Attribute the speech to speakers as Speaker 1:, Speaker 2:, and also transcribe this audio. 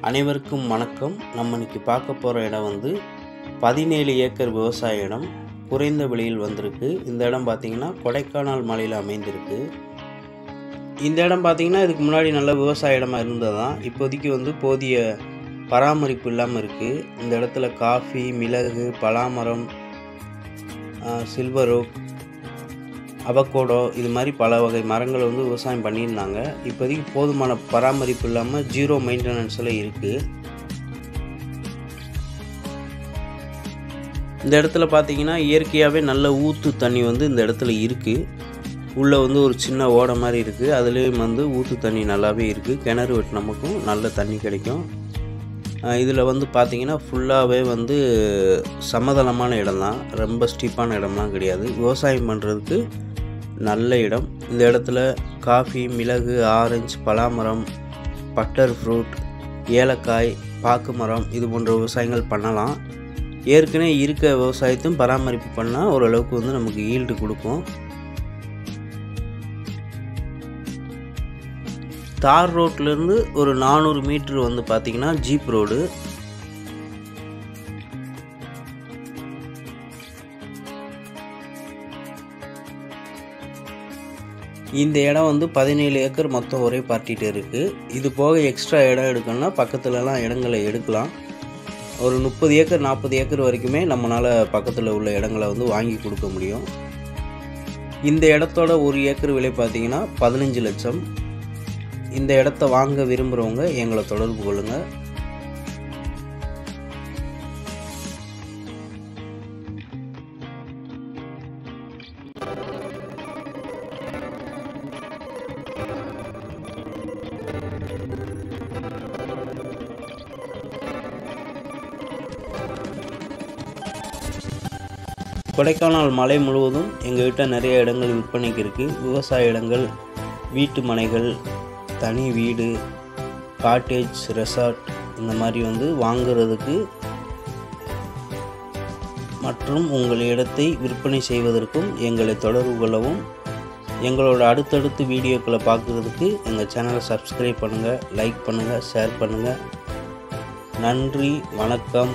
Speaker 1: அனைவருக்கும் வணக்கம். நம்ம இன்னைக்கு பார்க்க போகிற இடம் வந்து 17 ஏக்கர் விவசாய இடம். குறைந்த விலையில் வந்திருக்கு. இந்த இடம் பார்த்திங்கன்னா கொடைக்கானல் மலையில் அமைந்திருக்கு. இந்த இடம் பார்த்திங்கன்னா இதுக்கு முன்னாடி நல்ல விவசாய இடமாக இருந்ததான். இப்போதைக்கு வந்து போதிய பராமரிப்பு இல்லாமல் இருக்குது. இந்த இடத்துல காஃபி, மிளகு, பலாமரம், சில்வர் ஓக், அவகோடோ இது மாதிரி பல வகை மரங்கள் வந்து விவசாயம் பண்ணியிருந்தாங்க. இப்போதைக்கு போதுமான பராமரிப்பு இல்லாமல் ஜீரோ மெயின்டெனன்ஸில் இருக்குது. இந்த இடத்துல பார்த்தீங்கன்னா இயற்கையாகவே நல்ல ஊற்று தண்ணி வந்து இந்த இடத்துல இருக்குது. உள்ளே வந்து ஒரு சின்ன ஓடை மாதிரி இருக்குது. அதுலேயும் வந்து ஊற்று தண்ணி நல்லாவே இருக்குது. கிணறு வெட்டு நமக்கும் நல்ல தண்ணி கிடைக்கும். இதில் வந்து பார்த்திங்கன்னா ஃபுல்லாகவே வந்து சமதளமான இடம் தான். ரொம்ப ஸ்டீப்பான இடம்லாம் கிடையாது. விவசாயம் பண்ணுறதுக்கு நல்ல இடம். இந்த இடத்துல காஃபி, மிளகு, ஆரஞ்சு, பலாமரம், பட்டர் ஃப்ரூட், ஏலக்காய், பாக்கு மரம் இது போன்ற விவசாயங்கள் பண்ணலாம். ஏற்கனவே இருக்க விவசாயத்தையும் பராமரிப்பு பண்ணால் ஓரளவுக்கு வந்து நமக்கு ஈல்டு கொடுக்கும். தார் ரோட்லேருந்து ஒரு 400 மீட்டர் வந்து பார்த்திங்கன்னா ஜீப் ரோடு. இந்த இடம் வந்து 17 ஏக்கர் மொத்தம் ஒரே பார்ட்டிகிட்ட இருக்குது. இது போக எக்ஸ்ட்ரா இடம் எடுக்கணும்னா பக்கத்துலலாம் இடங்களை எடுக்கலாம். ஒரு 30 ஏக்கர் 40 ஏக்கர் வரைக்குமே நம்மளால் பக்கத்தில் உள்ள இடங்களை வந்து வாங்கி கொடுக்க முடியும். இந்த இடத்தோட ஒரு ஏக்கர் விலை பார்த்திங்கன்னா 15 லட்சம். இந்த இடத்த வாங்க விரும்புகிறவங்க எங்களை தொடர்பு கொள்ளுங்கள். கொடைக்கானல் மலை முழுவதும் எங்கள்கிட்ட நிறைய இடங்கள் விற்பனைக்கு இருக்குது. விவசாய இடங்கள், வீட்டு மனைகள், தனி வீடு, காட்டேஜ், ரெசார்ட் இந்த மாதிரி வந்து வாங்குறதுக்கு மற்றும் உங்கள் இடத்தை விற்பனை செய்வதற்கும் எங்களை தொடர்பு கொள்ளவும். எங்களோட அடுத்தடுத்து வீடியோக்களை பார்க்குறதுக்கு எங்கள் சேனலை சப்ஸ்கிரைப் பண்ணுங்கள், லைக் பண்ணுங்கள், ஷேர் பண்ணுங்கள். நன்றி, வணக்கம்.